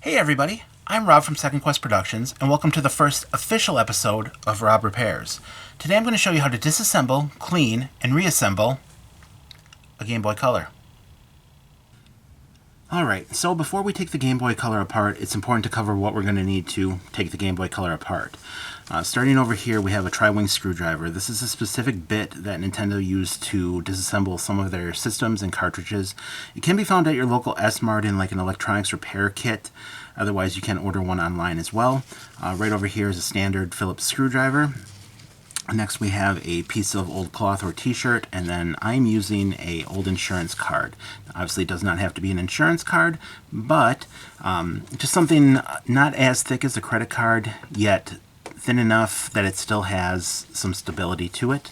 Hey everybody, I'm Rob from Second Quest Productions, and welcome to the first official episode of Rob Repairs. Today I'm going to show you how to disassemble, clean, and reassemble a Game Boy Color. Alright, so before we take the Game Boy Color apart, it's important to cover what we're going to need to take the Game Boy Color apart. Starting over here, we have a tri-wing screwdriver. This is a specific bit that Nintendo used to disassemble some of their systems and cartridges. It can be found at your local S-Mart in like an electronics repair kit. Otherwise, you can order one online as well. Right over here is a standard Phillips screwdriver. Next we have a piece of old cloth or t-shirt, and then I'm using a old insurance card. Obviously it does not have to be an insurance card, but just something not as thick as a credit card, yet thin enough that it still has some stability to it.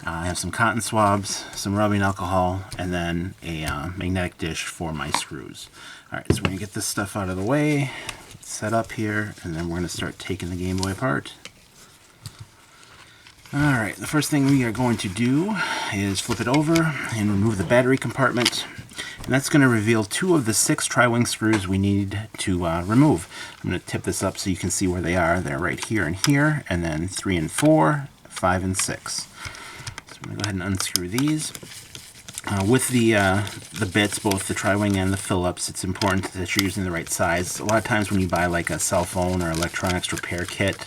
I have some cotton swabs, some rubbing alcohol, and then a magnetic dish for my screws. Alright, so we're going to get this stuff out of the way, set up here, and then we're going to start taking the Game Boy apart. Alright, the first thing we are going to do is flip it over and remove the battery compartment. And that's going to reveal 2 of the 6 tri-wing screws we need to remove. I'm going to tip this up so you can see where they are. They're right here and then 3 and 4, 5 and 6. So I'm going to go ahead and unscrew these. With the bits, both the tri-wing and the Phillips, it's important that you're using the right size. A lot of times when you buy like a cell phone or electronics repair kit,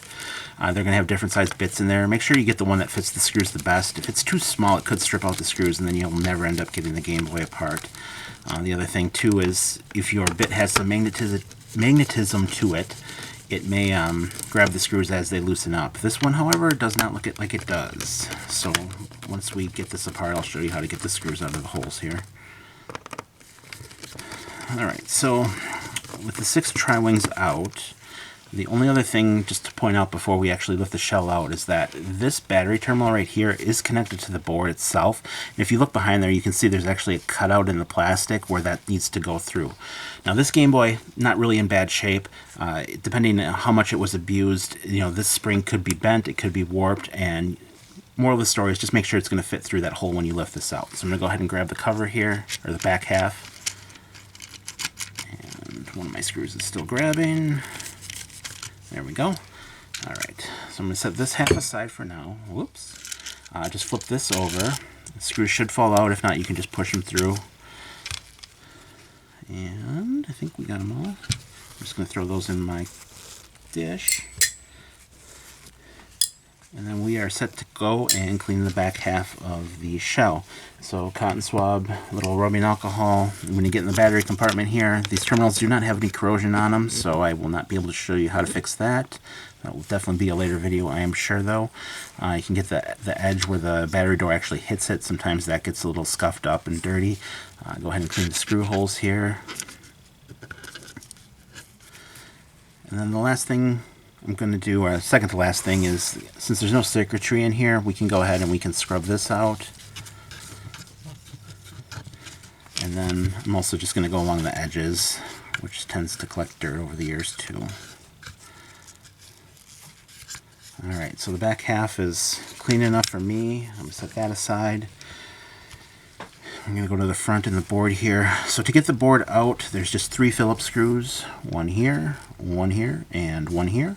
they're going to have different sized bits in there. Make sure you get the one that fits the screws the best. If it's too small, it could strip out the screws and then you'll never end up getting the Game Boy apart. The other thing too is if your bit has some magnetism to it, it may grab the screws as they loosen up. This one, however, does not look like it does. So once we get this apart, I'll show you how to get the screws out of the holes here. Alright, so with the 6 tri-wings out, the only other thing just to point out before we actually lift the shell out is that this battery terminal right here is connected to the board itself. And if you look behind there, you can see there's actually a cutout in the plastic where that needs to go through. Now this Game Boy, not really in bad shape. Depending on how much it was abused, you know, this spring could be bent, it could be warped, and moral of the story is just make sure it's going to fit through that hole when you lift this out. So I'm going to go ahead and grab the cover here, or the back half. And one of my screws is still grabbing. There we go. Alright, so I'm going to set this half aside for now. Whoops. Just flip this over. The screws should fall out. If not, you can just push them through. And I think we got them all. I'm just going to throw those in my dish. And then we are set to go and clean the back half of the shell. So cotton swab, a little rubbing alcohol. When you get in the battery compartment here, these terminals do not have any corrosion on them, so I will not be able to show you how to fix that. That will definitely be a later video, I am sure, though. You can get the edge where the battery door actually hits it. Sometimes that gets a little scuffed up and dirty. Go ahead and clean the screw holes here. And then the last thing I'm going to do, or second to last thing, is since there's no circuitry in here, we can go ahead and we can scrub this out. And then I'm also just going to go along the edges, which tends to collect dirt over the years too. Alright, so the back half is clean enough for me. I'm going to set that aside. I'm going to go to the front and the board here. So to get the board out, there's just 3 Phillips screws. One here, and one here.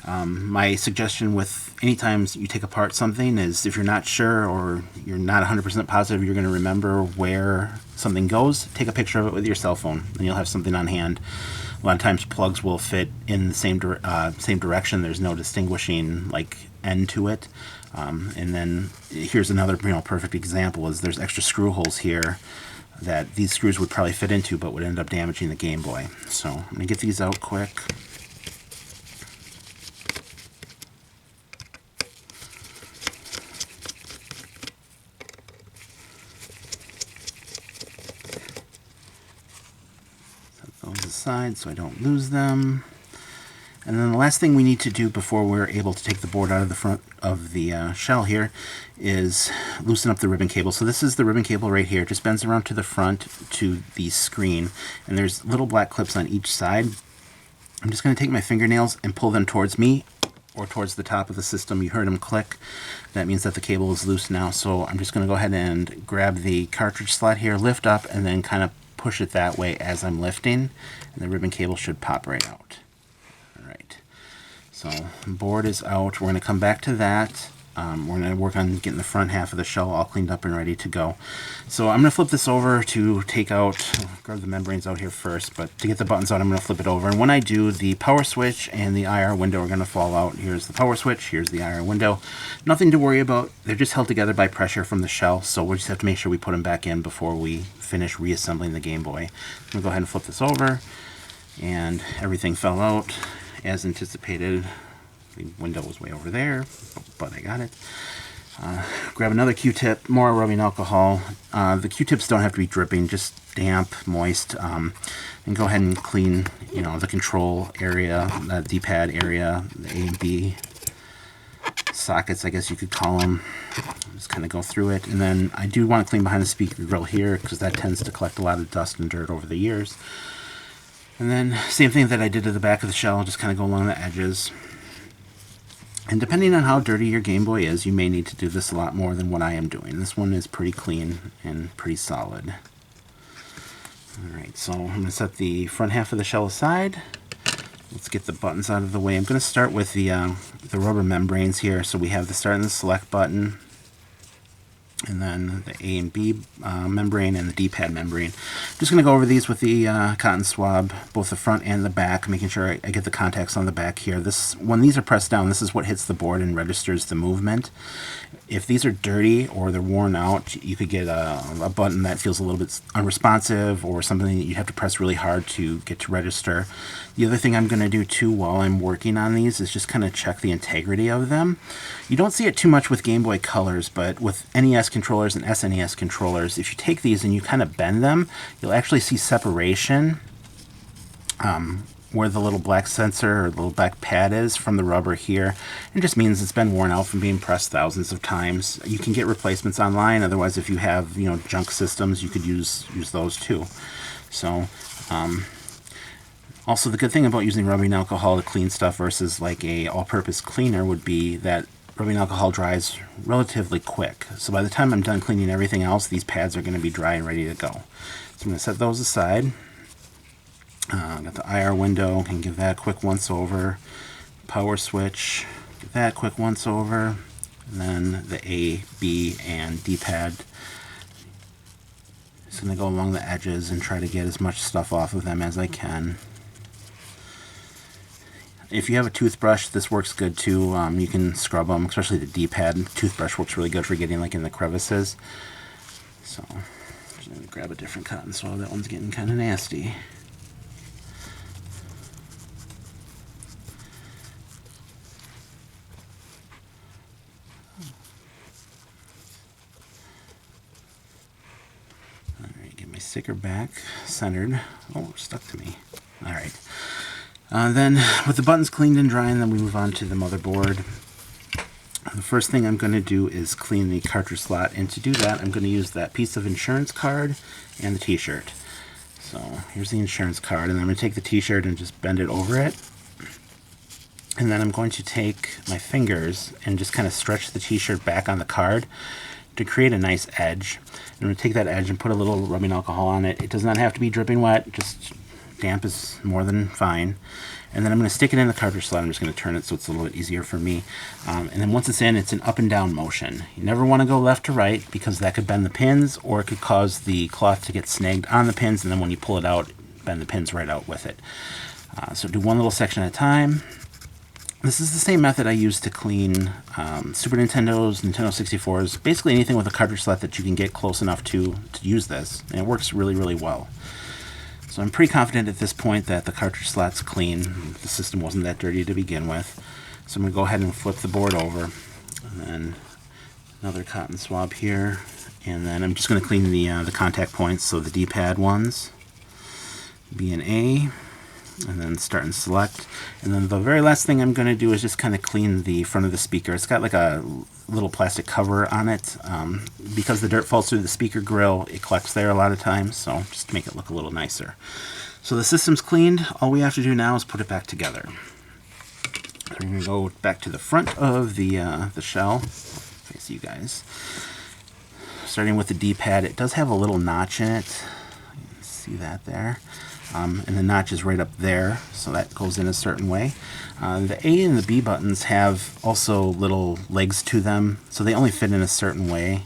My suggestion with any times you take apart something is if you're not sure or you're not 100% positive you're going to remember where something goes, take a picture of it with your cell phone and you'll have something on hand. A lot of times plugs will fit in the same direction. There's no distinguishing like end to it. And then here's another perfect example is there's extra screw holes here that these screws would probably fit into but would end up damaging the Game Boy. So I'm going to get these out quick. Set those aside so I don't lose them. And then the last thing we need to do before we're able to take the board out of the front of the shell here is loosen up the ribbon cable. So this is the ribbon cable right here. It just bends around to the front to the screen. And there's little black clips on each side. I'm just going to take my fingernails and pull them towards me or towards the top of the system. You heard them click. That means that the cable is loose now. So I'm just going to go ahead and grab the cartridge slot here, lift up, and then kind of push it that way as I'm lifting, and the ribbon cable should pop right out. All right. So board is out. We're going to come back to that. We're going to work on getting the front half of the shell all cleaned up and ready to go. So I'm going to flip this over to take out, grab the membranes out here first, but to get the buttons out, I'm going to flip it over. And when I do, the power switch and the IR window are going to fall out. Here's the power switch, here's the IR window. Nothing to worry about. They're just held together by pressure from the shell, so we just have to make sure we put them back in before we finish reassembling the Game Boy. I'm going to go ahead and flip this over, and everything fell out as anticipated. The window was way over there, but I got it. Grab another Q-tip, more rubbing alcohol. The Q-tips don't have to be dripping, just damp, moist. And go ahead and clean, the control area, the D-pad area, the A and B sockets, I guess you could call them. Just kind of go through it. And then I do want to clean behind the speaker grill here, because that tends to collect a lot of dust and dirt over the years. And then same thing that I did to the back of the shell, just kind of go along the edges. And depending on how dirty your Game Boy is, you may need to do this a lot more than what I am doing. This one is pretty clean and pretty solid. Alright, so I'm going to set the front half of the shell aside. Let's get the buttons out of the way. I'm going to start with the rubber membranes here. So we have the start and the select button, and then the A and B membrane and the D-pad membrane. I'm just going to go over these with the cotton swab, both the front and the back, making sure I get the contacts on the back here. When these are pressed down, this is what hits the board and registers the movement. If these are dirty or they're worn out, you could get a button that feels a little bit unresponsive, or something that you have to press really hard to get to register. The other thing I'm going to do too while I'm working on these is just kind of check the integrity of them. You don't see it too much with Game Boy Colors, but with NES controllers and SNES controllers, if you take these and you kind of bend them, you'll actually see separation where the little black sensor or the little black pad is from the rubber here. It just means it's been worn out from being pressed thousands of times. You can get replacements online. Otherwise, if you have junk systems, you could use those too. So also, the good thing about using rubbing alcohol to clean stuff versus like a all-purpose cleaner would be that rubbing alcohol dries relatively quick. So by the time I'm done cleaning everything else, these pads are going to be dry and ready to go. So I'm going to set those aside. Got the IR window, can give that a quick once over. Power switch, give that a quick once over. And then the A, B, and D-pad. Just going to go along the edges and try to get as much stuff off of them as I can. If you have a toothbrush, this works good too. You can scrub them, especially the D-pad. Toothbrush works really good for getting like in the crevices. So, I'm just going to grab a different cotton swab. That one's getting kind of nasty. Alright, get my sticker back centered. Oh, it's stuck to me. Alright. Then, with the buttons cleaned and drying, then we move on to the motherboard. The first thing I'm going to do is clean the cartridge slot, and to do that, I'm going to use that piece of insurance card and the t-shirt. So, here's the insurance card, and I'm going to take the t-shirt and just bend it over it. And then I'm going to take my fingers and just kind of stretch the t-shirt back on the card to create a nice edge. I'm going to take that edge and put a little rubbing alcohol on it. It does not have to be dripping wet, just damp is more than fine. And then I'm going to stick it in the cartridge slot. I'm just going to turn it so it's a little bit easier for me. And then once it's in, it's an up and down motion. You never want to go left to right, because that could bend the pins, or it could cause the cloth to get snagged on the pins, and then when you pull it out, bend the pins right out with it. So do one little section at a time. This is the same method I use to clean Super Nintendos, Nintendo 64s, basically anything with a cartridge slot that you can get close enough to use this. And it works really, really well. So I'm pretty confident at this point that the cartridge slot's clean. The system wasn't that dirty to begin with. So I'm going to go ahead and flip the board over. And then another cotton swab here. And then I'm just going to clean the contact points, so the D-pad ones, B and A, and then start and select. And then the very last thing I'm going to do is just kind of clean the front of the speaker. It's got like a little plastic cover on it. Because the dirt falls through the speaker grill, it collects there a lot of times, so just to make it look a little nicer. So the system's cleaned. All we have to do now is put it back together. So we're going to go back to the front of the shell. Face you guys. Starting with the D-pad, it does have a little notch in it. See that there? And the notch is right up there, so that goes in a certain way. The A and the B buttons have also little legs to them, so they only fit in a certain way,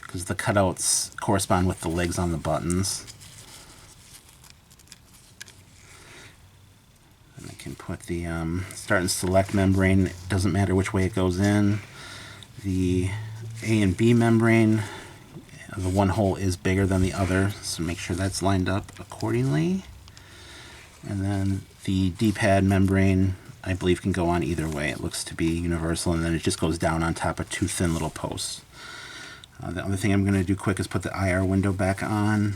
because the cutouts correspond with the legs on the buttons. And I can put the start and select membrane. It doesn't matter which way it goes in. The A and B membrane, the one hole is bigger than the other, so make sure that's lined up accordingly. And then the D-pad membrane, I believe, can go on either way. It looks to be universal, and then it just goes down on top of two thin little posts. The other thing I'm going to do quick is put the IR window back on.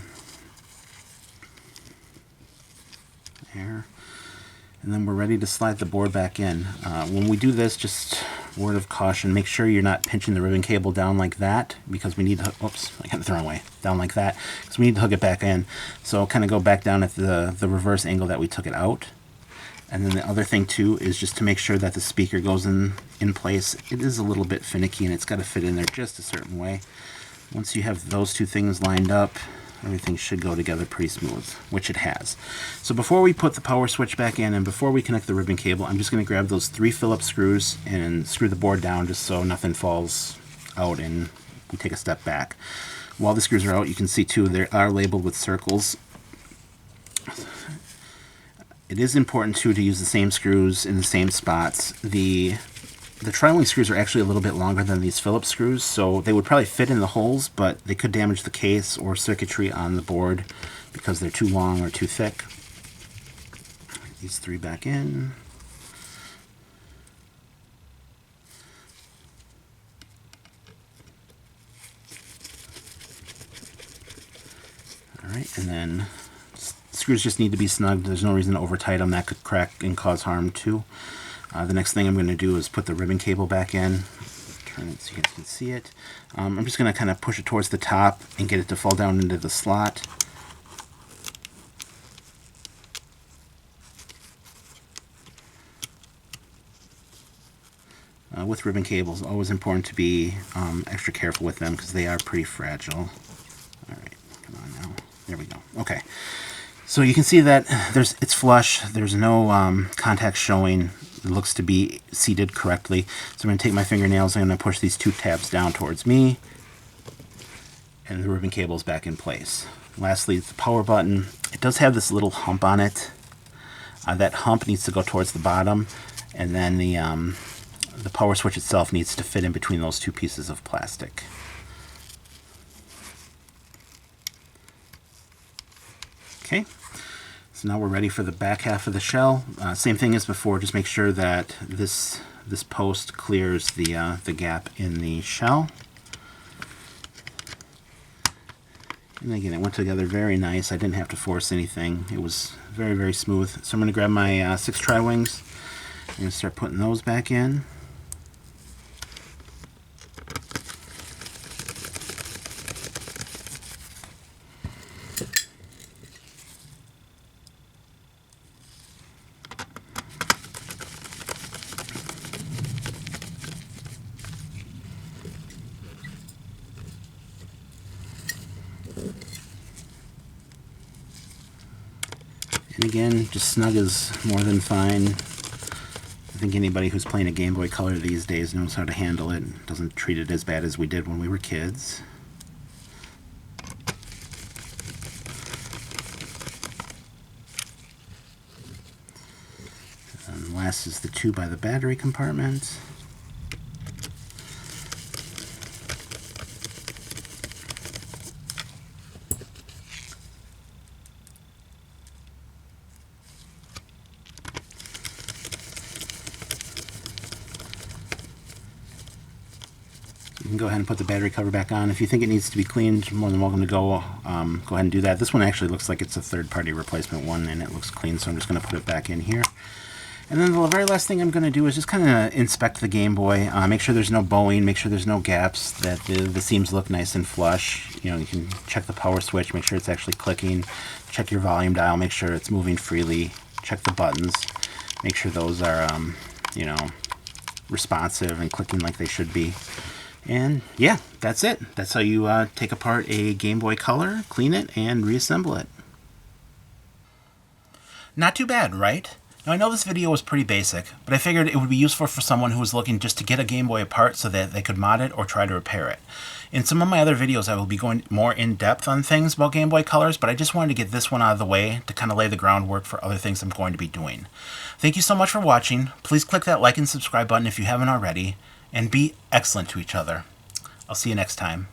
There. And then we're ready to slide the board back in. When we do this, just word of caution, make sure you're not pinching the ribbon cable down like that, because we need to, oops, I got it thrown away, down like that, because we need to hook it back in. So kind of go back down at the reverse angle that we took it out. And then the other thing too is just to make sure that the speaker goes in place. It is a little bit finicky, and it's got to fit in there just a certain way. Once you have those two things lined up, everything should go together pretty smooth, which it has. So before we put the power switch back in and before we connect the ribbon cable, I'm just going to grab those 3 Phillips screws and screw the board down just so nothing falls out and we take a step back. While the screws are out, you can see too, they are labeled with circles. It is important too to use the same screws in the same spots. The tri-wing screws are actually a little bit longer than these Phillips screws, so they would probably fit in the holes, but they could damage the case or circuitry on the board because they're too long or too thick. These 3 back in. Alright, and then screws just need to be snugged. There's no reason to over tight them. That could crack and cause harm too. The next thing I'm going to do is put the ribbon cable back in. Turn it so you guys can see it. I'm just going to kind of push it towards the top and get it to fall down into the slot. With ribbon cables, always important to be extra careful with them because they are pretty fragile. Alright, come on now. There we go. Okay. So you can see that it's flush. There's no contact showing. It looks to be seated correctly. So I'm going to take my fingernails and I'm going to push these 2 tabs down towards me. And the ribbon cable is back in place. Lastly, the power button. It does have this little hump on it. That hump needs to go towards the bottom. And then the power switch itself needs to fit in between those 2 pieces of plastic. Okay. So now we're ready for the back half of the shell. Same thing as before, just make sure that this post clears the gap in the shell. And again, it went together very nice. I didn't have to force anything. It was very, very smooth. So I'm going to grab my 6 tri-wings and start putting those back in. And again, just snug is more than fine. I think anybody who's playing a Game Boy Color these days knows how to handle it. Doesn't treat it as bad as we did when we were kids. And last is the 2 by the battery compartment. You can go ahead and put the battery cover back on. If you think it needs to be cleaned, you're more than welcome to go ahead and do that. This one actually looks like it's a third-party replacement one, and it looks clean, so I'm just going to put it back in here. And then the very last thing I'm going to do is just kind of inspect the Game Boy, make sure there's no bowing, make sure there's no gaps, that the seams look nice and flush. You know, you can check the power switch, make sure it's actually clicking, check your volume dial, make sure it's moving freely, check the buttons, make sure those are, you know, responsive and clicking like they should be. And yeah, that's it. That's how you take apart a Game Boy Color, clean it, and reassemble it. Not too bad, right? Now I know this video was pretty basic, but I figured it would be useful for someone who was looking just to get a Game Boy apart so that they could mod it or try to repair it. In some of my other videos I will be going more in depth on things about Game Boy Colors, but I just wanted to get this one out of the way to kind of lay the groundwork for other things I'm going to be doing. Thank you so much for watching. Please click that like and subscribe button if you haven't already, and be excellent to each other. I'll see you next time.